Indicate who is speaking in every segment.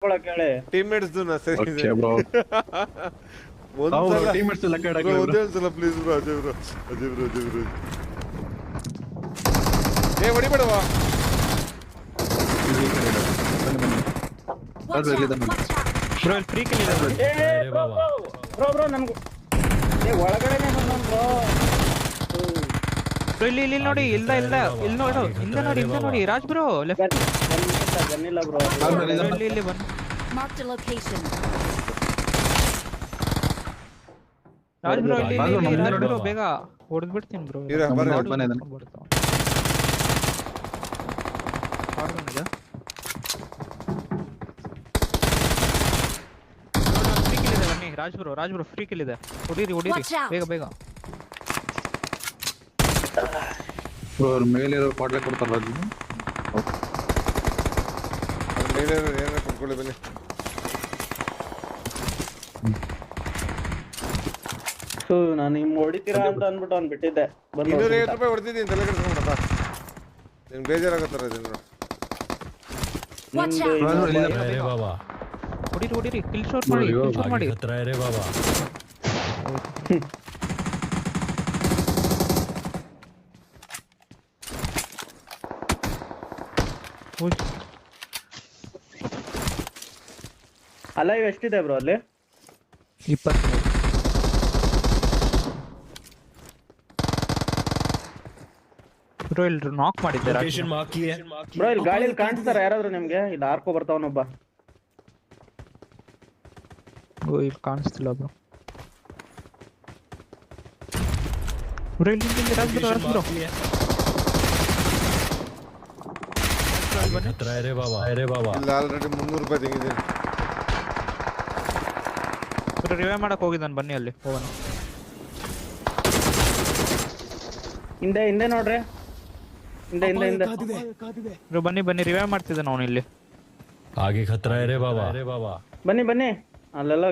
Speaker 1: ಕೇಳಿ
Speaker 2: ಟೀಮ್ಮೇಟ್ಸ್ ಸರಿ
Speaker 3: okay bro
Speaker 2: ಒಂದ್ಸಲ
Speaker 3: ಟೀಮ್ಮೇಟ್ಸ್ ಲೆಕ್ಕ ಇಡಕ್ಕೆ
Speaker 2: ಒಂದೇ ಒಂದ್ಸಲ ಪ್ಲೀಸ್ ಬ್ರೋ ಅಜಯ್ ಬ್ರೋ ಏ ಹೊಡಿಬೇಡವಾ
Speaker 3: ಬ್ರೋ
Speaker 4: ಬ್ರೋ ಫ್ರೀ ಕಿಲ್ ಇದೆ
Speaker 1: ಬ್ರೋ ನನ್ಗೆ ಒಳಗಡೆನೆ ಬಂದ
Speaker 4: ಬ್ರೋ ಇಲ್ಲಿ ನೋಡಿ ಇಲ್ಲಿ ನೋಡಿ ರಾಜ್ ಬ್ರೋ ಲೆಫ್ಟ್
Speaker 1: ಬನ್ನಿಲ್ಲ ಬ್ರೋ
Speaker 4: ಇಲ್ಲಿ ಬನ್ನಿ
Speaker 5: Marked a location.
Speaker 4: Raj bro ಇಲ್ಲಿ ರಾಜ್ ಬ್ರೋ ಬೇಗ ಹೊಡೆದು ಬಿಡ್ತೀನಿ ಬ್ರೋ
Speaker 2: ಇರ ಬರ್ರಿ
Speaker 4: ಬನ್ನಿ ರಾಜ್ ಬ್ರೋ ಫ್ರೀ ಕಿಲ್ ಇದೆ ಹೊಡೀರಿ ಬೇಗ
Speaker 3: ಬ್ರೋ ಮೇಲೆ ಇರೋ ಪಾಟ್ಲೆ ಕೊಡ್ತಾರ ರಾಜು
Speaker 2: ಮೇಲೆ ಏನಾರ ಕೊಡ್ಕೊಳ್ಳಿ ಬನ್ನಿ
Speaker 1: ಸೊ ನಾನು ನಿಮ್ ಹೊಡಿತೀರಾ ಅಂತ ಅಂದ್ಬಿಟ್ಟು ಅವ್ನು ಬಿಟ್ಟಿದ್ದೆ
Speaker 2: 250 ರೂಪಾಯಿ ಹೊಡ್ತಿದ್ದೀನಿ ತಲೆ ಕೆಡಿಸ್ಕೊಂಡ್ಬಿಡಪ್ಪ ನಿನ್ ಬೇಜಾರಾಗತ್ತಾರ ಜನರು
Speaker 5: Watch out.
Speaker 4: ಹೊಡೀರಿ ಕಿಲ್ ಶೋಟ್ ಮಾಡಿ
Speaker 1: ಅಲೈವ್ ಎಷ್ಟಿದೆ ಬ್ರೋ ಅಲ್ಲಿ
Speaker 4: 20 ಬ್ರೋ ಇಲ್ಲಿ ನಾಕ್ ಮಾಡಿದ್ದೆ
Speaker 1: ಬ್ರೋ ಇಲ್ಲಿ ಗಾಳಿಯಲ್ಲಿ ಕಾಣಿಸ್ತಾರ ಯಾರಾದ್ರೂ ನಿಮ್ಗೆ ಇಲ್ಲಿ ಆರ್ಕೋ ಬರ್ತಾವನೊಬ್ಬ
Speaker 4: ಇಲ್ಲಿ ಕಾಣಿಸ್ತಿಲ್ಲ ಬ್ರೋ ಇಲ್ಲಿ ರಾಜ್ ಬ್ರೋ
Speaker 2: ಇಲ್ಲ ಆಲ್ರೆಡಿ 300 ರೂಪಾಯಿ ತೆಗಿದ್ದೀನಿ
Speaker 4: ರಿವೈವ್ ಮಾಡಕ್ ಹೋಗಿದ್ದಾನೆ ಬನ್ನಿ ಅಲ್ಲಿ ಹೋಗೋಣ
Speaker 1: ಹಿಂದೆ ನೋಡ್ರಿ ಹಿಂದೆ
Speaker 4: ಬ್ರೋ ಬನ್ನಿ ರಿವೈವ್ ಮಾಡ್ತಿದ್ದಾನೆ ಅವನು ಇಲ್ಲಿ
Speaker 6: ಆಗೆ ಖತ್ರ ರೇ ಬಾಬಾ
Speaker 1: ಬನ್ನಿ ಅಲ್ಲೆಲ್ಲ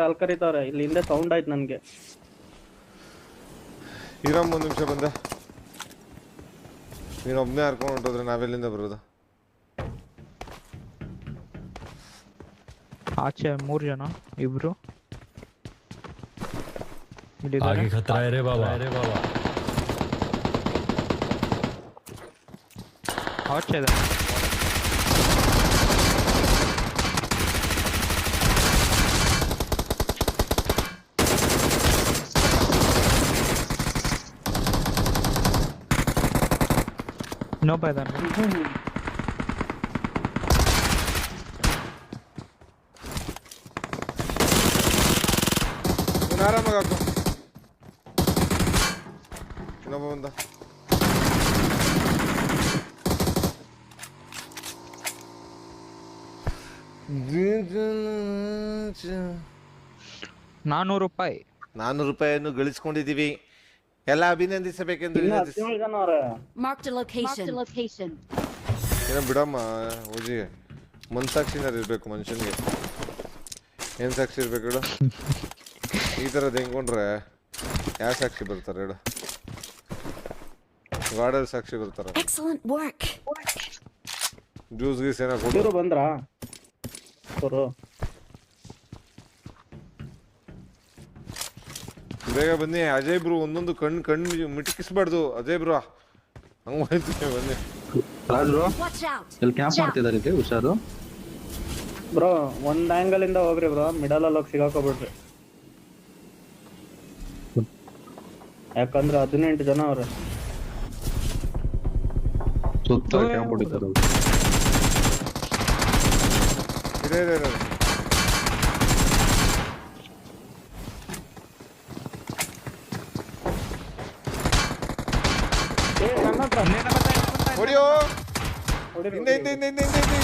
Speaker 1: ಅಲ್ಕರಿತಾವ್ರೆ ಇಲ್ಲಿ ಹಿಂದೆ ಸೌಂಡ್ ಆಯ್ತು ನನ್ಗೆ
Speaker 2: ಇರಮ್ಮ 1 ನಿಮಿಷ ಬಂದೆ ನೀನು ಒಬ್ಬನೇ ಹರ್ಕೊಂಡು ಹೊಂಟೋದ್ರೆ ನಾವೆಲ್ಲಿಂದ ಬರೋದು
Speaker 4: ಆಚೆ 3 ಜನ ಇಬ್ರು
Speaker 6: ಆಗೆ ಖತ್ರ ರೇ ಬಾಬಾ
Speaker 4: ಆಚೆ ಇದೆ ಇನ್ನೊಬ್ಬ ಇದ್ದಾನೆ
Speaker 2: ಆರಾಮಾಗಿ ಹಾಕು ಇನ್ನೊಬ್ಬ ಬಂದ ₹400 ಗಳಿಸ್ಕೊಂಡಿದೀವಿ ಎಲ್ಲ ಅಭಿನಂದಿಸಬೇಕೆಂದು
Speaker 5: Marked a location.
Speaker 2: ಏನೋ ಬಿಡಮ್ಮ ಓಜಿ ಮನ್ಸಾಕ್ಷಿನಾರು ಇರ್ಬೇಕು ಮನುಷ್ಯನಿಗೆ ಏನ್ ಸಾಕ್ಷಿ ಇರ್ಬೇಕು ಹೇಳು ಈ ಥರದ್ದು ಹೆಂಗೊಂಡ್ರೆ ಯಾವ ಸಾಕ್ಷಿ ಬರ್ತಾರೆ ಹೇಳು ಗಾಡಲ್ಲಿ ಸಾಕ್ಷಿ ಬರ್ತಾರೆ
Speaker 5: Excellent work.
Speaker 2: ಜ್ಯೂಸ್ ಗೀಸ್ ಏನೋ ಕೊಟ್ಟು
Speaker 1: ಬಂದ್ರಾ
Speaker 2: ಬೇಗ ಬನ್ನಿ ಅಜಯ್ ಬ್ರೋ ಒಂದೊಂದು ಕಣ್ಣು ಮಿಟಕಿಸ್ಬಾರ್ದು ಅಜಯ್ ಬ್ರೋ ಹಂಗ ಹೋಯ್ತೀವಿ ಬನ್ನಿ
Speaker 3: ರಾಜ್ ಬ್ರೋ
Speaker 5: Watch out.
Speaker 3: ಇಲ್ಲಿ ಕ್ಯಾಂಪ್ ಮಾಡ್ತಿದ್ದಾರೆ ಇಲ್ಲಿ ಹುಷಾರು
Speaker 1: ಬ್ರೋ ಒಂದ್ ಆಂಗಲ್ ಇಂದ ಹೋಗ್ರಿ ಬ್ರೋ ಮಿಡಲ್ ಅಲ್ಲಿ ಹೋಗಿ ಸಿಗಾಕೋಬಿಡ್ರಿ ಯಾಕಂದ್ರೆ 18 ಜನ ಅವ್ರೆ
Speaker 3: ಸುತ್ತ ಕ್ಯಾಂಪ್ ಹೊಡಿತಾರೆ
Speaker 2: ಇದೆ ಹೊಡಿಯೋ ಹಿಂದೆ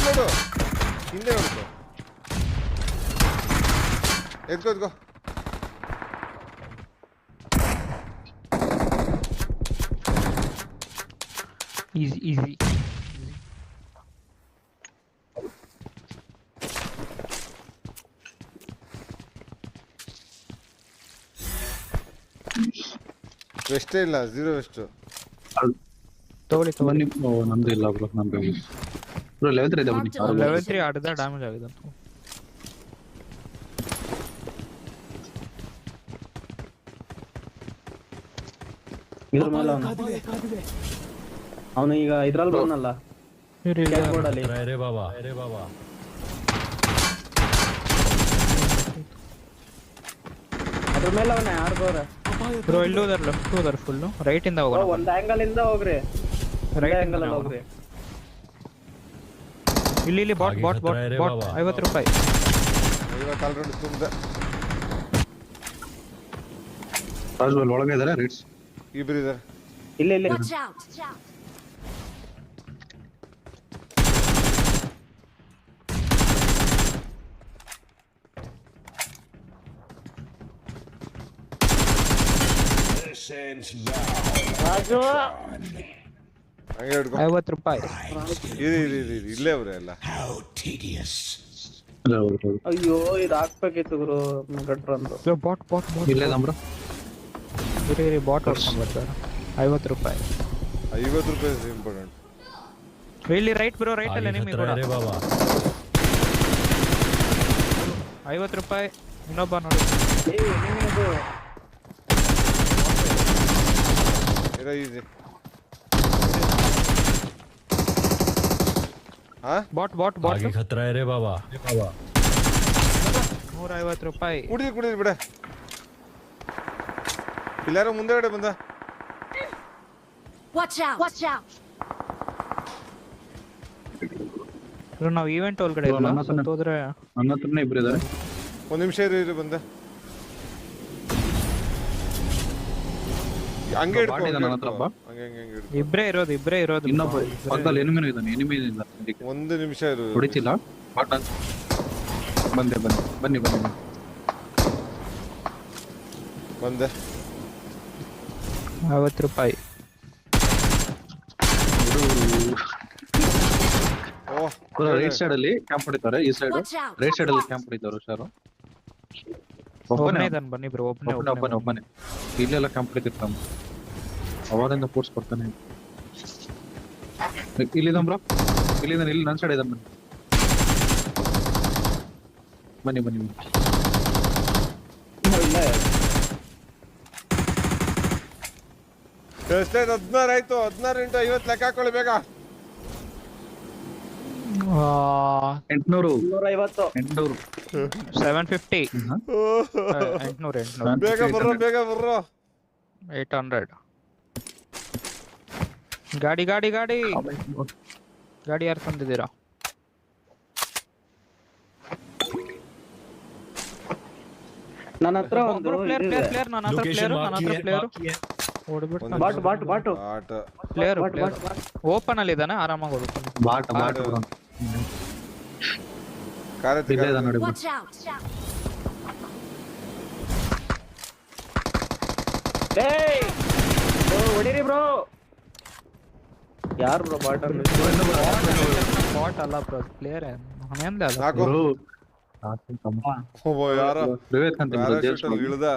Speaker 2: ನೋಡು ಹಿಂದೆ ನೋಡ್ಕೊ ಎದ್ಕೋ
Speaker 4: ಈಸಿ
Speaker 2: ವೆಸ್ಟೇ ಇಲ್ಲ 0 ವೆಸ್ಟ್
Speaker 4: ತಗೊಳ್ಳಿ
Speaker 3: ನಮ್ದು ಇಲ್ಲ ಬ್ರೋ ನಮ್ದು ಬ್ರೋ ಲೆವೆಲ್ 3 ಇದೆ ಬನ್ನಿ
Speaker 4: ಲೆವೆಲ್ 3 ಅರ್ಧ ಡ್ಯಾಮೇಜ್ ಆಗಿದೆ
Speaker 1: ಇದ್ರ ಮೇಲೆ ಅವನು ಈಗ ಇದ್ರಲ್ಲಿ ಬಂದಲ್ಲ ಬೋರ್ಡ್ ಅಲ್ಲಿ.
Speaker 6: खतरा है रे बाबा अरे बाबा
Speaker 1: ಅದ್ರ ಮೇಲೆ ಅವನ ಯಾರ್ದವ್ರೆ
Speaker 4: ಬ್ರೋ ಇಲ್ಲಿ ಹೋದಾರ ಲೆಫ್ಟ್ ಹೋದಾರ ಫುಲ್ ರೈಟ್ ಇಂದ ಹೋಗೋಣ
Speaker 1: ಒಂದ್ ಆಂಗಲ್ ಇಂದ ಹೋಗ್ರಿ,
Speaker 4: ರೈಟ್
Speaker 1: ಆಂಗಲ್ ಅಲ್ಲಿ ಹೋಗ್ರಿ.
Speaker 4: ಇಲ್ಲಿ ಬಾಟ್ ಬಾಟ್ ಬಾಟ್ ಬಾಟ್ 50 ರೂಪಾಯಿ.
Speaker 2: 50 ಆಲ್ರೆಡಿ ತುಂಬಿದೆ.
Speaker 3: ರಾಜು ಅಲ್ಲಿ ಒಳಗೆ ಇದಾರೆ ರೇಟ್ಸ್.
Speaker 2: ಇಬ್ರು ಇದಾರೆ.
Speaker 1: ಇಲ್ಲಿ ಇಲ್ಲಿ
Speaker 5: Watch out!
Speaker 1: ರಾಜು
Speaker 2: ಹಂಗೆ ಹಿಡ್ಕೊ.
Speaker 4: 50 ರೂಪಾಯಿ.
Speaker 2: ಇಲ್ಲೇ ಅವ್ರೆ ಎಲ್ಲ.
Speaker 1: ಅಯ್ಯೋ ಇದು ಹಾಕ್ಬೇಕಿತ್ತು ಗುರು ಗಟ್ರ ಅಂತ.
Speaker 4: ಬಾಟ್ ಬಾಟ್ ಬಾಟ್
Speaker 3: ಇಲ್ಲೇ ನಮ್ರ
Speaker 4: ಇರಿ ಬಾಟ್ ಹೊಡ್ಕೊಂಡು ಬರ್ತಾರೆ. 50 ರೂಪಾಯಿ.
Speaker 2: 50 ರೂಪಾಯಿ ಇಂಪಾರ್ಟೆಂಟ್.
Speaker 4: ಇಲ್ಲಿ ರೈಟ್ ಬ್ರೋ ರೈಟ್ ಅಲ್ಲಿ
Speaker 6: आगे
Speaker 4: ನಿಮಗೆ
Speaker 6: खतरा
Speaker 4: ಕೂಡ
Speaker 6: है रे बाबा
Speaker 4: 50 ರೂಪಾಯಿ. ಇನ್ನೊಬ್ಬ ನೋಡಿ
Speaker 2: ಇರ ಈಸಿ. ಹಾ
Speaker 4: ಬಾಟ್ ಬಾಟ್ ಬಾಟ್
Speaker 6: आगे खतरा है रे बाबा
Speaker 4: 150 ರೂಪಾಯಿ.
Speaker 2: ಕುಡಿದ್ರಿ ಬಿಡ. ಇಲ್ಲಾರ ಮುಂದೆಗಡೆ ಬಂದ.
Speaker 5: Watch out! Watch out!
Speaker 4: Bro ನಾವು ಈವೆಂಟ್ ಒಳಗಡೆ ಇಲ್ಲ
Speaker 3: ನನ್ನ ಹತ್ರನೇ-
Speaker 4: ಹೋದ್ರೆ
Speaker 3: ನನ್ನ ಹತ್ರನೇ ಇಬ್ರು ಇದಾರೆ.
Speaker 2: ಒಂದ್ ನಿಮಿಷ ಇರಿ ಬಂದ. ಹಂಗೆ ಹಿಡ್ಕೊ,
Speaker 3: ಬಾಟ್ ಇದೆ ನನ್ನ ಹತ್ರ
Speaker 2: ಹಂಗೆ
Speaker 3: ಒಬ್ಬ.
Speaker 2: ಹಂಗೆ ಹಿಡ್ಕೊ.
Speaker 4: ಇಬ್ರೇ ಇರೋದು
Speaker 3: ಇನ್ನೊಬ್ಬ ಪಕ್ಕದಲ್ಲಿ ಎನಿಮಿನೂ ಇದ್ದಾನೆ. ಎನಿಮಿ ಇಲ್ಲ ಅದಕ್ಕೆ
Speaker 2: ಒಂದು ನಿಮಿಷ ಇರು.
Speaker 3: ಹೊಡಿತಿಲ್ಲ. ಬಾಟ್ ಬಂದೆ ಬನ್ನಿ
Speaker 2: ಬಂದೆ.
Speaker 4: 50 ರೂಪಾಯಿ.
Speaker 2: ಓಹ್
Speaker 3: ರೈಟ್ ಸೈಡ್ ಅಲ್ಲಿ ಕ್ಯಾಂಪ್ ಹೊಡಿತಾರೆ. ಈ side
Speaker 5: Watch out!
Speaker 3: Right side ಅಲ್ಲಿ ಕ್ಯಾಂಪ್ ಹೊಡಿತಾರೆ ಹುಷಾರು.
Speaker 4: ಒಬ್ಬನೇ
Speaker 3: ಒಬ್ಬನೇ
Speaker 4: ಇದ್ದಾನೆ ಬನ್ನಿ ಬ್ರೋ
Speaker 3: ಒಬ್ಬನೇ ಇಲ್ಲೆಲ್ಲ ಕ್ಯಾಂಪ್ ಹೊಡಿತಿರ್ತಾನ. ಅವಾದಿಂದ ಫೋರ್ಸ್ ಕೊಡ್ತಾನೆ. ಇಲ್ಲಿದ್ದಾನ ಬ್ರೋ. ಇಲ್ಲಿದ್ದಾನೆ. ಇಲ್ಲಿ ನನ್ನ ಸೈಡ್ ಇದ್ದಾನೆ. ಬನ್ನಿ
Speaker 1: ಇಲ್ಲ
Speaker 2: ಎಷ್ಟಾಯ್ತು? 16 ಆಯ್ತು. 16 × 50 ಲೆಕ್ಕ ಹಾಕೊಳ್ಳಿ ಬೇಗ.
Speaker 3: 800
Speaker 1: 250
Speaker 4: 750 800
Speaker 2: ಬೇಗ ಬರ್ರೋ.
Speaker 4: 800. ಗಾಡಿ ಯಾರು ತಂದಿದ್ದೀರಾ?
Speaker 1: ನನ್ನ ಹತ್ರ ಒಂದು
Speaker 4: ಪ್ಲೇಯರ್ ನನ್ನ ಹತ್ರ
Speaker 6: लोकेशन
Speaker 4: ಪ್ಲೇಯರ್
Speaker 2: ಒಂದು
Speaker 1: ಬಾಟು
Speaker 2: ಆಟ.
Speaker 4: ಪ್ಲೇಯರ್ ಓಪನ್ ಅಲ್ಲಿ ಇದ್ದಾನೆ. ಆರಾಮಾಗಿ ಓಡ್ಕೊಂಡು
Speaker 3: ಬಾಟ್
Speaker 2: ಕಾರ
Speaker 3: ಇಲ್ಲೇ ಇದ್ದಾನೆ ನೋಡಿ.
Speaker 5: Watch out!
Speaker 1: ಏಯ್ ಬ್ರೋ ಹೊಡಿರಿ ಬ್ರೋ. ಯಾರು ಬ್ರೋ ಬಾಟ್
Speaker 4: ಬಾಟ್ ಅಲ್ಲ ಬ್ರೋ ಪ್ಲೇಯರ್ ಹಂಗಂದ ಅಲ್ಲ.
Speaker 2: ನಾಲ್ಕು. ಒಬ್ಬ ಯಾರೋ
Speaker 3: ವಿವೇಕಾನಂದ
Speaker 2: ಪ್ಯಾರಾಶೂಟ್ ಅಲ್ಲಿ ಇಳ್ದ.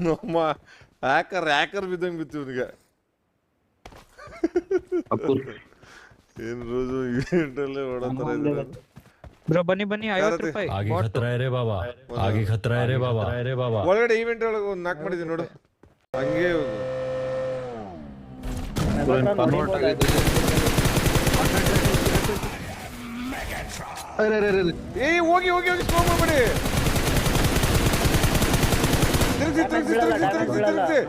Speaker 2: ನಮ್ಮ ಹ್ಯಾಕರ್ ಬಿದ್ದಂಗ್ ಬಿತ್ತು ಇವನಿಗೆ. ಏನ್ ರೋಜು ಇವೆಂಟ್ ಅಲ್ಲೇ ಓಡಾಡ್ತಾರೆ ಇದ್ದಾರೆ.
Speaker 4: ಬ್ರೋ ಬನ್ನಿ 50 ರೂಪಾಯಿ.
Speaker 6: आगे खतरा है रे बाबा आगे खतरा है रे बाबा
Speaker 2: ಒಳಗಡೆ ಇವೆಂಟ್ ಒಳಗೆ ಒಂದು ನಾಕ್ ಮಾಡಿದೀನಿ ನೋಡು. ಹಂಗೆ ಹೋಗು. ಏಯ್ ಹೋಗಿ ಸ್ಲೋ ಮಾಡ್ಬೇಡಿ. ತಿರುಗಿಸಿ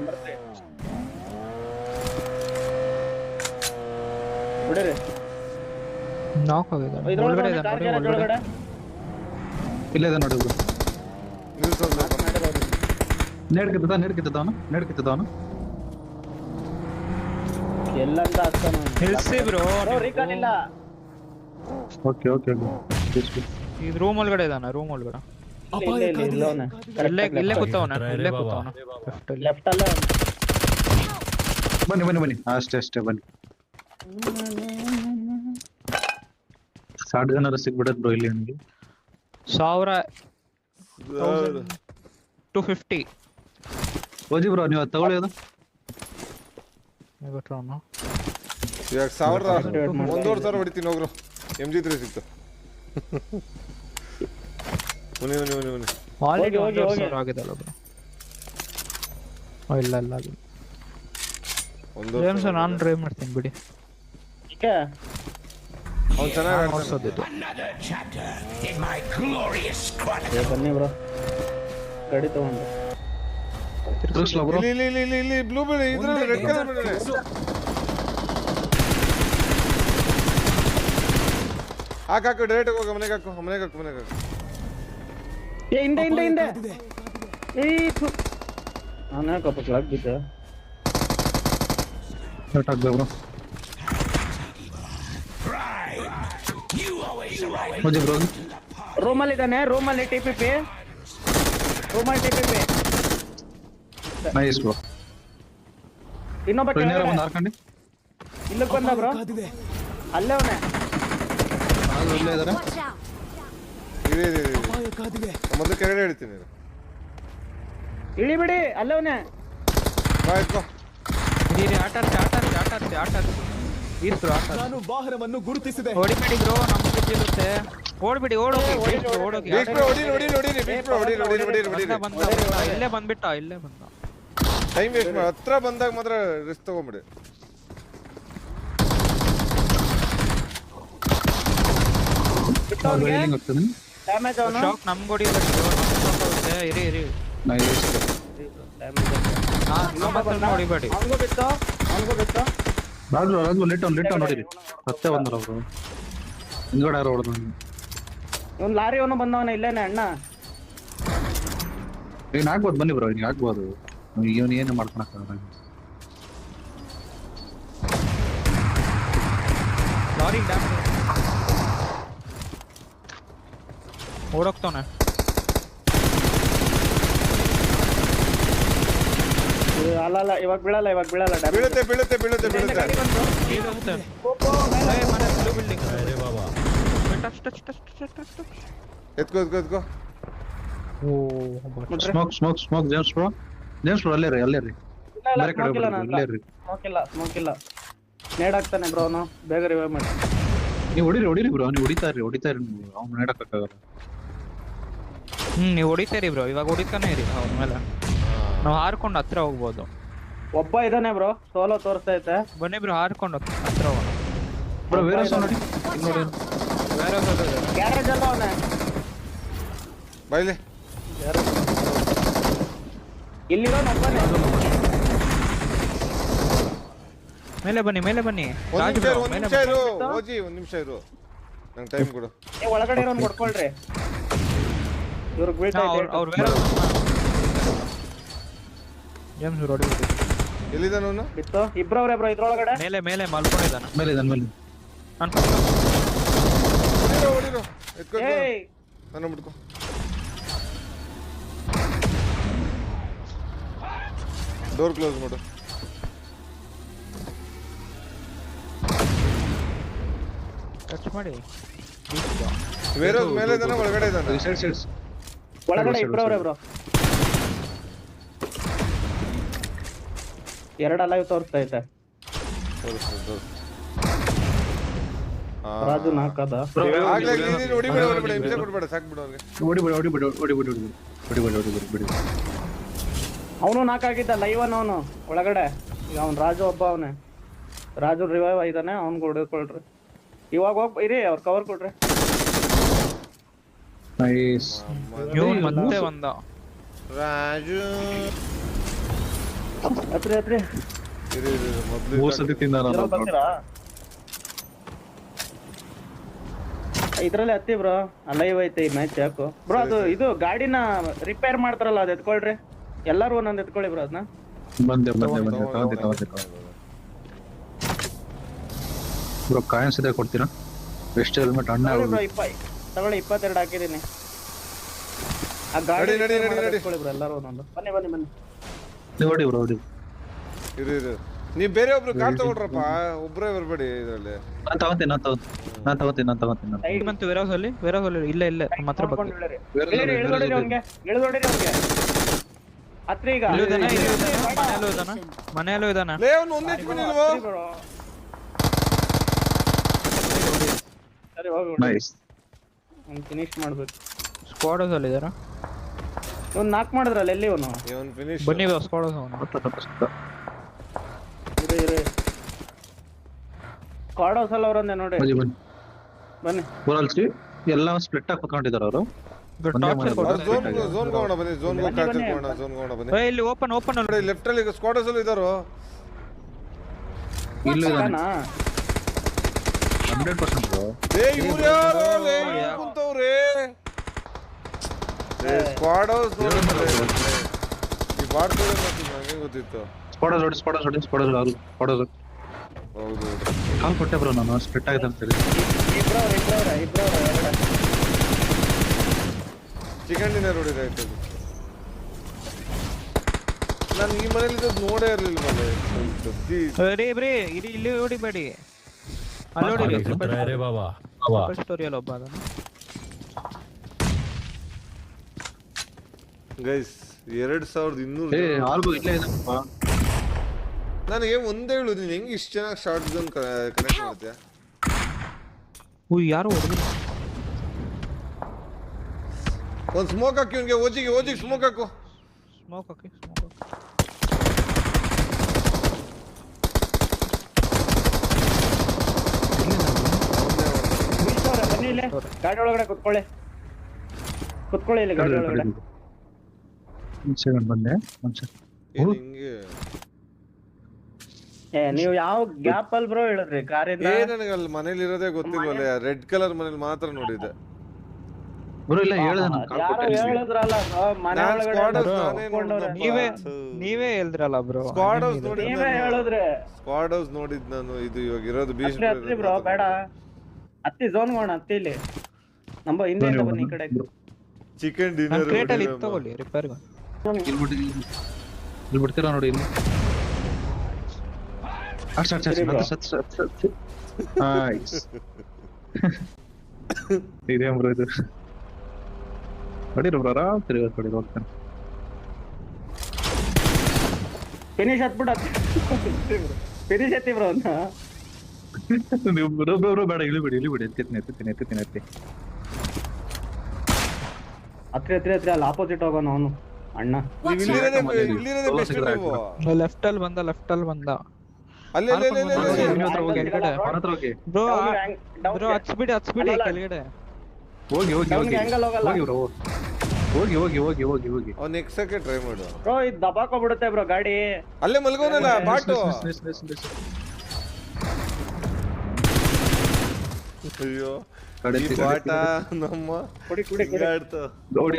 Speaker 1: ಹೊಡಿರಿ.
Speaker 4: ನಾಕ್ ಆಗಿದ್ದಾನೆ. ಒಳಗಡೆ ಇದ್ದಾನೆ ನೋಡಿ, ಒಳಗಡೆ.
Speaker 3: ಇಲ್ಲೇ ಇದೆ ನೋಡಿ.
Speaker 2: ನಿಲ್ಸೋದು.
Speaker 3: ನೇಡ್ಕಿದ್ದವನು
Speaker 1: ಎಲ್ಲಂತ ಹಾಕ್ತಾನ
Speaker 4: ನಿಲ್ಸಿ ಬ್ರೋ.
Speaker 1: ರೀಕಾಲ್ ಇಲ್ಲ.
Speaker 3: ಓಕೆ
Speaker 4: ಇದು ರೂಮ್ ಒಳಗಡೆ ಇದ್ದಾನೆ. ರೂಮ್ ಒಳಗಡೆ ಇಲ್ಲೇ ಕೂತವನ. ಲೆಫ್ಟ್ ಅಲ್ಲಿ.
Speaker 1: ಲೆಫ್ಟ್ ಅಲ್ಲ
Speaker 3: ಬನ್ನಿ ಅಷ್ಟೇ ಬನ್ನಿ. ಶಾರ್ಟ್ ಗನ್ನರ್ ಸಿಗ್ಬಿಡತ್ ಬ್ರೋ ಇಲ್ಲಿ ನನಗೆ.
Speaker 4: 250
Speaker 3: ಓಜಿ ಬ್ರೋ ನೀವು ತಗೊಳ್ಳಿ. ಅದು
Speaker 2: ಇವಾಗ 1,000 ಹೊಡಿತೀನಿ ಹೋಗ್ರು. MG3 ಸಿಕ್ತು. ಬನ್ನಿ
Speaker 4: ಆಲ್ರೆಡಿ
Speaker 1: ಹೋಗಿ.
Speaker 4: ಆಗಿದಲ್ಲ ಬ್ರೋ. ಇಲ್ಲ
Speaker 2: ಒಂದು
Speaker 4: ಜೇಮ್ಸ್ ನಾನು ಡ್ರೈವ್ ಮಾಡ್ತೀನಿ ಬಿಡಿ.
Speaker 1: ಏಕೆ
Speaker 2: ಅವ್ನು ಚೆನ್ನಾಗಿ ಆಡ್ತಾನೆ.
Speaker 4: ಓಡಿಸೋದಿತ್ತು.
Speaker 1: ಬನ್ನಿ ಬ್ರೋ ಗಾಡಿ ತಗೊಂಡು
Speaker 3: ತಿರ್ಗಿಸ್ಲಾ ಬ್ರೋ?
Speaker 2: ಇಲ್ಲಿ ಬ್ಲೂ ಬಿಡಿ, ಇದ್ರಲ್ಲಿ ರೆಡ್ ಕಲರ್ ಬಿಡಿ. ಹಾಕು ಡೈರೆಕ್ಟ್ ಹೋಗ ಮನೆಗೆ ಹಾಕು.
Speaker 1: ಏ ಹಿಂದೆ ಏ ನಾನು ಯಾಕಪ್ಪ ಕ್ಲಾಕ್ ಬಿದ್ದೆ.
Speaker 3: Hurt ಆಗ್ಬೇಕು ಬ್ರೋ. ಹೋಗಿ ಬ್ರೋ.
Speaker 1: ರೂಮಲ್ಲಿ ಇದ್ದಾನೆ, ರೂಮಲ್ಲಿ TPP
Speaker 3: ನೈಸ್ ಬ್ರೋ.
Speaker 1: ಇನ್ನೊಬ್ಬ
Speaker 3: ಟ್ರೈನರ್ ಬಂದು ಹಾರ್ಕೊಂಡು
Speaker 1: ಇಲ್ಲಕ್ಕೆ ಬಂದ ಬ್ರೋ, ಅಲ್ಲೇ ಅವನೇ.
Speaker 3: ಅದು ಇಲ್ಲೇ ಇದಾರೆ.
Speaker 5: Watch out.
Speaker 2: ಮೊದಲು ಕೆಳಗಡೆ ಹೇಳ್ತೀನಿ.
Speaker 1: ಇಳಿಬಿಡಿ, ಅಲ್ಲೇ ಅವನೇ.
Speaker 2: ಬಾ ಎತ್ಕೋ.
Speaker 4: ಇರಿ ಆಟ ಈಸ್ರು ಆಟ.
Speaker 7: ನಾನು ವಾಹನವನ್ನು ಗುರುತಿಸಿದೆ.
Speaker 4: ಹೊಡಿಬೇಡಿ ಬ್ರೋ, ನಮ್ಗೆ ಬಿದ್ದಿರುತ್ತೆ. ಓಡ್ಬಿಡಿ, ಓಡೋಗಿ.
Speaker 2: ಬೀಚ್ ಬ್ರೋ ಹೊಡೀರಿ.
Speaker 4: ಬಂದ ಇಲ್ಲೇ ಬಂದ.
Speaker 2: ಟೈಮ್ ವೇಸ್ಟ್ ಮಾಡಿ, ಹತ್ರ ಬಂದಾಗ ಮಾತ್ರ ರಿಸ್ಕ್ ತಗೊಂಬಿಡಿ.
Speaker 3: ರೈಲಿಂಗ್ ಆಗ್ತದೆ.
Speaker 1: ಡ್ಯಾಮೇಜ್ ಅವನು.
Speaker 4: ಶಾಕ್ ನಮ್ಗೆ ಹೊಡಿಯೋದು. ಇರಿ
Speaker 3: ನೈಸ್.
Speaker 4: ಹೊಡಿಬೇಡಿ.
Speaker 1: ಅವನಿಗೂ ಬಿತ್ತು.
Speaker 3: ರಾಜು ಲೇಟ್ ಅವ್ನು ನೋಡಿರಿ. ಮತ್ತೆ ಬಂದಲ್ಲ ಅವರು ಹಿಂದ್ಗಡೆ ಯಾರು ಹೊಡೆದು.
Speaker 1: ಇವ್ನು ಲಾರಿ ಅವನು ಬಂದವನ ಇಲ್ಲೇನೆ ಅಣ್ಣ.
Speaker 3: ಈಗ ಆಗ್ಬೋದು, ಬನ್ನಿ ಬ್ರೋ, ಈಗ ಆಗ್ಬೋದು. ಇವನು ಏನು ಮಾಡ್ಕೊಳಕ್ಕಾಗಲ್ಲ.
Speaker 4: Lorry damage ಓಡೋಗ್ತಾನೆ.
Speaker 1: ಅಲ್ಲ ಇವಾಗ ಬೀಳಲ್ಲ
Speaker 2: ಬೀಳುತ್ತೆ.
Speaker 1: ಗಾಡಿ ಬಂತು.
Speaker 4: ಬಿಲ್ಡಿಂಗ್.
Speaker 6: अरे बाबा
Speaker 2: ಎತ್ಕೋ.
Speaker 3: ಸ್ಮೋಕ್ ಜೇಮ್ಸ್ ಬ್ರೋ ಅಲ್ಲೇ ರೀ. ಬೇರೆ ಕಡೆ ಇಲ್ಲೇ ರೀ.
Speaker 1: ಸ್ಮೋಕ್ ಇಲ್ಲ. ನೇಡ್ ಹಾಕ್ತಾನೆ ಬ್ರೋ ಅವನು, ಬೇಗ ರಿವೈವ್ ಮಾಡಿ.
Speaker 3: ನೀವು ಹೊಡಿರಿ ಬ್ರೋ, ನೀವು ಹೊಡಿತಾ ಇರಿ ನೀವು. ಅವ್ನು ನೆಡಕ್ಕಾಗಲ್ಲ.
Speaker 4: ನೀವು ಹೊಡಿತೀರಿ ಬ್ರೋ, ಇವಾಗ ಹೊಡಿತಾನೆ ಇರಿ ಅವ್ರ ಮೇಲೆ. ನಾವು ಹಾರ್ಕೊಂಡು ಹತ್ರ ಹೋಗ್ಬೋದು.
Speaker 1: ಒಬ್ಬ ಇದಾನೆ ಬ್ರೋ, ಸೋಲೋ ತೋರಿಸ್ತಾ ಐತೆ.
Speaker 4: ಬನ್ನಿ ಬ್ರೋ, ಹಾರ್ಕೊಂಡು ಹತ್ರ ಹೋಗೋಣ.
Speaker 3: ಬ್ರೋ ಬೇರೆ ನೋಡಿ. ನೋಡಿ
Speaker 4: ಬೇರೆ
Speaker 1: ಗ್ಯಾರೇಜ್ ಅಲ್ಲ ಅವನೇ.
Speaker 2: ಬಾಯ್ಲಿ
Speaker 1: ಇಲ್ಲಿರೋ ಒಬ್ಬನೇ.
Speaker 4: ಮೇಲೆ ಬನ್ನಿ.
Speaker 2: ಒಂದ್ ನಿಮಿಷ ಇರು. ನಂಗೆ ಟೈಮ್ ಕೊಡು.
Speaker 1: ಒಳಗಡೆ ಇರೋನ್ ಕೊಡ್ಕೊಳ್ರಿ. ಇವ್ರಿಗೆ ಬೀಳ್ತಾ ಇದೆ.
Speaker 4: ಅವ್ರು ಬೇರೆ ಜೇಮ್ಸ್ ರೋಡ್
Speaker 2: ಎಲ್ಲಿದ್ದಾನ ಅವನು?
Speaker 1: ಬಿತ್ತು. ಇಬ್ರವ್ರೆ ಬ್ರೋ ಇದ್ರೊಳಗಡೆ.
Speaker 4: ಮೇಲೆ ಮಲ್ಕೊಂಡಿದ್ದಾನೆ.
Speaker 3: ಮೇಲೆ
Speaker 2: ಹೊಡಿರು. ಎತ್ಕೋ
Speaker 1: ಏಯ್
Speaker 2: ನಾನು ಬಿಡ್ಕೊ. ಡೋರ್ ಕ್ಲೋಸ್ ಮಾಡು.
Speaker 4: ಟಚ್ ಮಾಡಿ.
Speaker 2: ಬೇರೆ ಮೇಲೆ ಇದ್ದಾನೆ, ಒಳಗಡೆ ಇದ್ದಾನೆ.
Speaker 3: ಸೈಡ್ಸ್
Speaker 1: ಒಳಗಡೆ ಇಬ್ರವ್ರೆ ಬ್ರೋ. 2 ಲೈವ್ ತೋರಿಸ್ತಾ ಐತೆ. ರಾಜು ನಾಕದ.
Speaker 2: ಹೊಡಿಬೇಡ, ಹಿಂಸೆ ಕೊಡ್ಬೇಡ, ಸಾಕು ಬಿಡು ಅವ್ರಿಗೆ.
Speaker 3: ಹೊಡಿಬಿಡಿ.
Speaker 1: ಅವನು ನಾಕಾಗಿದ್ದ ಲೈವ್ ಅವನು ಒಳಗಡೆ. ಈಗ ಅವ್ನು ರಾಜು ಒಬ್ಬ ಅವನೇ. ರಾಜು ರಿವೈವ್ ಆಗಿದ್ದಾನೆ, ಅವ್ನಿಗೆ ಹೊಡೆದ್ಕೊಳ್ರಿ. ಇವಾಗ ಇರಿ, ಅವ್ರ ಕವರ್ ಕೊಡ್ರಿ.
Speaker 3: ನೈಸ್.
Speaker 4: ಇವನು ಮತ್ತೆ ಬಂದ.
Speaker 2: ರಾಜು
Speaker 1: ಹತ್ರಿ
Speaker 2: ಮೊದ್ಲು
Speaker 3: 3 ಸತಿ ತಿಂದಾನ.
Speaker 1: ಬರ್ತೀರಾ? ಇದ್ರಲ್ಲಿ ಹತ್ತಿ ಬ್ರೋ, ಲೈವ್ ಐತೆ ಈ ಮ್ಯಾಚ್. ಯಾಕೋ ಬ್ರೋ ಅದು ಇದು ಗಾಡಿನ ರಿಪೇರ್ ಮಾಡ್ತಾರಲ್ಲ, ಅದು ಎತ್ಕೊಳ್ರಿ. ಎಲ್ಲಾರು ಒಂದೊಂದು ಎತ್ಕೊಳ್ಳಿ ಬ್ರೋ ಅದನ್ನ.
Speaker 3: ಬಂದೆ ತಗೊಂಡೆ. ಬ್ರೋ ಕಾಯಿನ್ಸ್ ಇದೆ ಕೊಡ್ತೀರಾ? ಎಷ್ಟು ಹೆಲ್ಮೆಟ್ ಅಣ್ಣ
Speaker 1: ಬ್ರೋ ತಗೊಳ್ಳಿ, 22 ಹಾಕಿದೀನಿ. ಆ ಗಾಡಿ ಎತ್ಕೊಳ್ಳಿ ಬ್ರೋ, ಎಲ್ಲಾರು ಒಂದೊಂದು. ಬನ್ನಿ.
Speaker 3: ನೀವು ಹೊಡಿ ಬ್ರೋ, ಹೊಡಿ.
Speaker 2: ಇರು. ನೀವ್ ಬೇರೆ ಒಬ್ರು ಕಾರ್ ತಗೊಳ್ರಪ್ಪ, ಒಬ್ರೇ ಬರ್ಬೇಡಿ ಇದ್ರಲ್ಲಿ.
Speaker 3: ನಾನು ತಗೋತೀನಿ.
Speaker 4: ಸೈಡ್ ಬಂತು ವೇರ್ ಹೌಸ್ ಅಲ್ಲಿ ಇಲ್ಲ ನಮ್ಮ ಹತ್ರ ಬಗ್ಗೆ.
Speaker 1: ಇಳಿದೋಡಿರಿ ಅವ್ನಿಗೆ. ಹತ್ರ ಈಗ
Speaker 4: ಮನೆಯಲ್ಲೂ ಇದಾನ.
Speaker 2: ಲೇ ಅವ್ನು ಒಂದೇ ಇಟ್ಕೊಂಡಿಲ್ವೋ?
Speaker 1: ಸರಿ ಹೋಗಿ
Speaker 3: ನೈಸ್.
Speaker 1: ಫಿನಿಶ್ ಮಾಡ್ಬೇಕು.
Speaker 4: ಸ್ಕ್ವಾಡ್ ಹೌಸ್ ಅಲ್ಲಿ ಇದಾರ.
Speaker 1: ಇವ್ನು ನಾಕ್ ಮಾಡಿದ್ರಲ್ಲ, ಎಲ್ಲಿ ಇವನು?
Speaker 2: ಇವನ್ ಫಿನಿಶ್.
Speaker 4: ಬನ್ನಿ ಸ್ಕ್ವಾಡ್ ಹೌಸ್ ಅವನು.
Speaker 1: ಇರು ಸ್ಕ್ವಾಡ್ ಹೌಸ್ ಅಲ್ಲಿ ಅವ್ರಂದೆ ನೋಡಿ.
Speaker 3: ಬನ್ನಿ ಬನ್ನಿ
Speaker 1: ಬನ್ನಿ
Speaker 3: ಊರಲ್ಲಿ ಎಲ್ಲ ಸ್ಪ್ಲಿಟ್ ಆಗಿ ಕುತ್ಕೊಂಡಿದ್ದಾರೆ ಅವರು.
Speaker 2: ಝೋನ್ ಹೋಗೋಣ ಬನ್ನಿ, ಝೋನ್ ಹೋಗೋಣ ಬನ್ನಿ.
Speaker 4: ಇಲ್ಲಿ ಓಪನ್ ಅಲ್ಲಿ
Speaker 2: ನೋಡಿ ಲೆಫ್ಟ್ ಅಲ್ಲಿ ಸ್ಕ್ವಾಡರ್ಸ್ ಅಲ್ಲಿ ಇದಾರೋ.
Speaker 3: ಇಲ್ಲ
Speaker 1: ಅಣ್ಣ,
Speaker 3: 100% ಬ್ರೋ.
Speaker 2: ಏ ಇವ್ರು ಯಾರು ಲೇ ಕುಂತವ್ರೆ? ಏ ಸ್ಕ್ವಾಡ್ ಹೌಸ್ ನೋಡಿ ಈ ಬಾಡ್ಕೋಡೆ ಮತ್ತೆ ನನಗೆ ಗೊತ್ತಿತ್ತು.
Speaker 3: ಸ್ಪಾಡರ್
Speaker 2: ಹೌದು
Speaker 3: ಕಾಲ್ ಕೊಟ್ಟೆ ಬ್ರೋ ನಾನು ಸ್ಪ್ಲಿಟ್ ಆಗಿದೆ ಅಂತ ಹೇಳಿ.
Speaker 1: ಇಬ್ರವ್ರ
Speaker 2: ಚಿಕನ್ ಡಿನ್ನರ್ ಹೊಡಿದಾಯ್ತು. ನಾನು ಈ ಮನೇಲಿ ನೋಡೇ ಇರ್ಲಿಲ್ಲ ಮನೆ.
Speaker 4: ಬ್ರೇ ಇಲ್ಲಿ ಹೊಡಿಬೇಡಿ, ಅಲ್ಲಿ
Speaker 6: आगे
Speaker 4: ಹೊಡಿರಿ.
Speaker 6: खतरा है रे बाबा
Speaker 4: ಸ್ಟೋರಿಯಲ್ಲಿ ಒಬ್ಬ ಅದನ್ನು
Speaker 2: ಗೈಸ್ 2200.
Speaker 3: ಆಲ್ಬೋ ಇಲ್ಲೇ ಇದಪ್ಪ.
Speaker 2: ನನಗೆ ಒಂದೇ ಹೇಳು, ನೀನು ಹೆಂಗೆ ಇಷ್ಟು ಚೆನ್ನಾಗಿ ಶಾರ್ಟ್ ಝೋನ್ ಕನೆಕ್ಟ್ ಮಾಡ್ತೀಯಾ?
Speaker 4: ಯಾರು ಹೊಡೆದ್ರು?
Speaker 2: ಒಂದು ಸ್ಮೋಕ್ ಹಾಕಿ ಇವನಿಗೆ, ಓಜಿಗೆ ಸ್ಮೋಕ್ ಹಾಕು.
Speaker 4: ಸ್ಮೋಕ್ ಹಾಕಿ.
Speaker 1: ಬನ್ನಿ ಇಲ್ಲೇ ಗಾಡಿ ಒಳಗಡೆ ಕುತ್ಕೊಳ್ಳಿ ಇಲ್ಲಿ ಗಾಡಿ ಒಳಗಡೆ.
Speaker 3: ಒಂದು ಸೆಕೆಂಡ್ ಬಂದೆ.
Speaker 2: ಏನು ಹಿಂಗೆ?
Speaker 1: ನೀವು ಯಾವ ಗ್ಯಾಪ್ ಅಲ್ಲಿ ಬ್ರೋ ಹೇಳಿದ್ರಿ ಕಾರಿಂದ?
Speaker 2: ನನಗೆ ಅಲ್ಲಿ ಮನೇಲಿ ಇರೋದೇ ಗೊತ್ತಿಲ್ವಲ್ಲ, ರೆಡ್ ಕಲರ್ ಮನೇಲಿ ಮಾತ್ರ ನೋಡಿದ್ದೆ.
Speaker 3: ಬ್ರೋ ಇಲ್ಲ ಹೇಳ್ದೆ ನಾನು ಕಾಲ್
Speaker 1: ಯಾರೋ
Speaker 3: ಕೊಟ್ಟೆ.
Speaker 1: ಹೇಳಿದ್ರಲ್ಲ ಮನೆ
Speaker 2: ನಾನ್
Speaker 1: ಒಳಗಡೆ
Speaker 2: squatters
Speaker 1: bro,
Speaker 2: ನಾನೇ
Speaker 1: ಕುತ್ಕೊಂಡವ್ರೆ.
Speaker 2: ನೋಡ್ದಪ್ಪ.
Speaker 4: ನೀವೇ ಹೇಳಿದ್ರಲ್ಲ ಬ್ರೋ.
Speaker 2: ಸ್ಕ್ವಾಡ್ ಹೌಸ್ ನೋಡಿ,
Speaker 1: ನೀವೇ ಹೇಳಿದ್ರೆ
Speaker 2: ಸ್ಕ್ವಾಡ್ ಹೌಸ್ ನೋಡಿದ್ ನಾನು. ಇದು ಇವಾಗ ಇರೋದು ಬೀಚ್
Speaker 1: ಹತ್ತಿ ಬ್ರೋ, ಬೇಡ ಹತ್ತಿ ಝೋನ್ ಹೋಗೋಣ. ಹತ್ತಿ ಇಲ್ಲಿ ನಮ್ಮ ಹಿಂದೆ ಬನ್ನಿ ಈ ಕಡೆ.
Speaker 2: ಚಿಕನ್
Speaker 4: ನನ್ನ
Speaker 2: ಡಿನ್ನರ್
Speaker 4: ಕ್ರೇಟ್ ಅಲ್ಲಿ ತಗೊಳ್ಳಿ ರಿಪೇರ್ಗೆ.
Speaker 3: ಇಲ್ಲಿ ಬಿಡ್ತೀರಾ ನೋಡಿ ಇಲ್ಲಿ. ಇದೇ ಬ್ರೋ ಇದು ಹೊಡಿರು ಬ್ರೋ, ಆರಾಮ್ ತಿರುಗಿ ಹೋಗ್ತಾನೆ.
Speaker 1: ಫಿನಿಶ್ ಹತ್ಬಿಟ್ಟು ಫಿನಿಶ್ ಹತ್ತಿ ಬ್ರೋ ಅಂತ.
Speaker 3: ನೀವು ಬ್ರೋ ಬೇಡ ಇಳಿಬಿಡಿ ಎತ್ತೀನಿ.
Speaker 1: ಹತ್ರಿ ಅಲ್ಲಿ ಆಪೋಸಿಟ್ ಹೋಗೋಣ ಅವನು ಅಣ್ಣ.
Speaker 2: ಇಲ್ಲಿರೋದೇ ಬೆಸ್ಟ್. ನೀವು
Speaker 4: ಲೆಫ್ಟ್ ಅಲ್ಲಿ ಬಂದ
Speaker 2: ಅಲ್ಲೇ
Speaker 3: ಅವನ ಹತ್ರ ಹೋಗಿ
Speaker 4: ಬ್ರೋ ಹಚ್ಬಿಡಿ ಕೆಳಗಡೆ.
Speaker 3: ಹೋಗಿ
Speaker 1: ಆಂಗಲ್ ಹೋಗಲ್ಲ
Speaker 3: ಬ್ರೋ, ಹೋಗಿ.
Speaker 2: ಅವ್ನು ಎಕ್ಸಕ್ಕೆ ಟ್ರೈ ಮಾಡು.
Speaker 1: ಬ್ರೋ, ಇದು ದಬಾಕೋಬಿಡುತ್ತೆ ಬ್ರೋ ಗಾಡಿ.
Speaker 2: ಅಲ್ಲೇ ಮಲ್ಗೋನಲ್ಲ ಬಾಟು. ಅಯ್ಯೋ ಈ ಬಾಟ ನಮ್ಮ
Speaker 1: ಕುಡಿ
Speaker 2: ಹಿಂಗಾಡ್ತು.
Speaker 3: ನೋಡಿ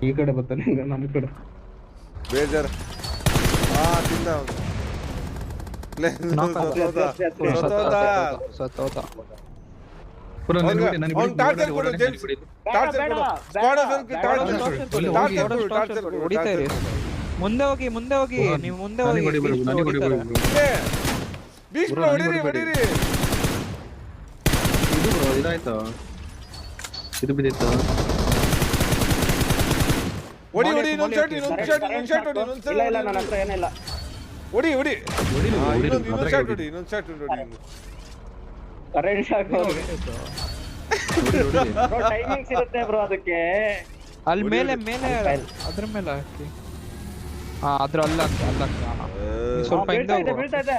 Speaker 1: ಈ ಕಡೆ ಬರ್ತಾನೆ ನಮ್ ಕಡೆ.
Speaker 2: ಬೇಜಾರ್ ತಿಂದ ಅವನು.
Speaker 4: ಮುಂದೆ ಹೋಗಿ ನೀವು ಮುಂದೆ ಹೋಗಿ.
Speaker 2: ಹೊಡಿರಿ.
Speaker 3: ಇದು ಬ್ರೋ ಇದಾಯ್ತು, ಇದು ಬಿದ್ದಿತ್ತು.
Speaker 2: ಹೊಡಿ ಇನ್ನೊಂದು ಶಾಟ್
Speaker 1: ಇಲ್ಲ ನನ್ನ ಹತ್ರ ಏನಿಲ್ಲ.
Speaker 2: ಹೊಡಿ ಇನ್ನೊಂದು ಶಾಟ್ ಹೊಡಿ.
Speaker 1: ಕರೆಂಟ್ ಶಾಕ್ ಟೈಮಿಂಗ್ಸ್ ಇರುತ್ತೆ ಬ್ರೋ ಅದಕ್ಕೆ.
Speaker 4: ಅಲ್ಲಿ ಮೇಲೆ ಅದ್ರ ಮೇಲೆ ಹಾಕಿ. ಅದ್ರ ಅಲ್ಲ ಸ್ವಲ್ಪ ಹಿಂದೆ
Speaker 1: ಬೀಳ್ತಾ ಇದೆ.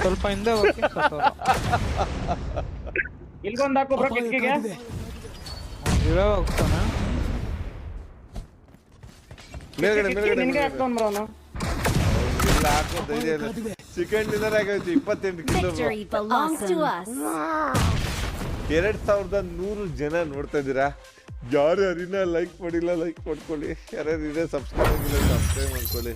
Speaker 4: ಸ್ವಲ್ಪ ಹಿಂದೆ ಹೋಗಿ.
Speaker 1: ಇಲ್ಗೊಂದು ಹಾಕು ಬ್ರೋ ಕಿಟಕಿಗೆ.
Speaker 4: ಹೋಗ್ತಾನೆ
Speaker 2: ಮೇಲ್ಗಡೆ
Speaker 1: ನಿನ್ಗೆ ಹಾಕ್ತಾನ ಬ್ರೋ ಅವನು.
Speaker 2: ಚಿಕನ್ ಡಿನ್ನರ್ ಆಗೈತಿ 28 kilo.
Speaker 5: Victory belongs to us.
Speaker 2: 2100 ಜನ ನೋಡ್ತಾ ಇದ್ದೀರಾ. ಯಾರು ಲೈಕ್ ಮಾಡಿಲ್ಲ ಲೈಕ್ ಮಾಡ್ಕೊಳ್ಳಿ. ಯಾರ್ಯಾರು ಸಬ್ಸ್ಕ್ರೈಬ್ ಮಾಡ್ಕೊಳ್ಳಿ.